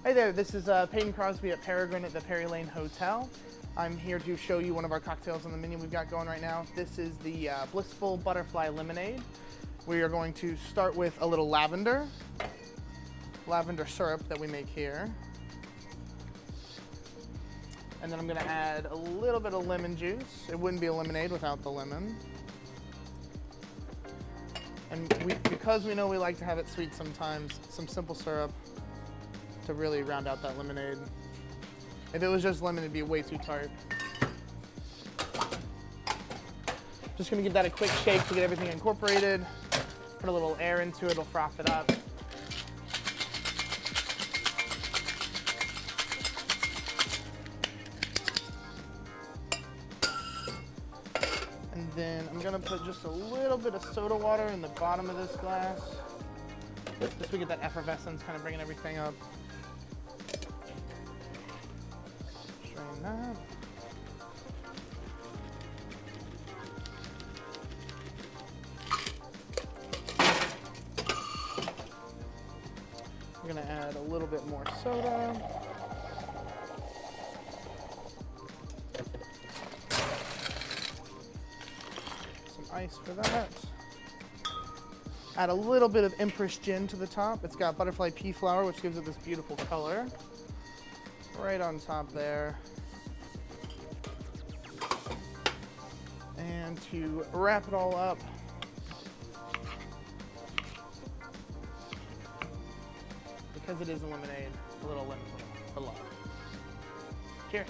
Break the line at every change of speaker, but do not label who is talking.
Hi there, this is Peyton Crosby at Peregrine at the Perry Lane Hotel. I'm here to show you one of our cocktails on the menu we've got going right now. This is the Blissful Butterfly Lemonade. We are going to start with a little lavender syrup that we make here. And then I'm going to add a little bit of lemon juice. It wouldn't be a lemonade without the lemon. And because we know we like to have it sweet sometimes, some simple syrup to really round out that lemonade. If it was just lemon, it'd be way too tart. Just gonna give that a quick shake to get everything incorporated. Put a little air into it, it'll froth it up. And then I'm gonna put just a little bit of soda water in the bottom of this glass. Just so we get that effervescence kind of bringing everything up. Strain that. We're gonna add a little bit more soda. Some ice for that. Add a little bit of Empress Gin to the top. It's got butterfly pea flower, which gives it this beautiful color. Right on top there. And to wrap it all up, because it is a lemonade, a little lemon for love. Cheers.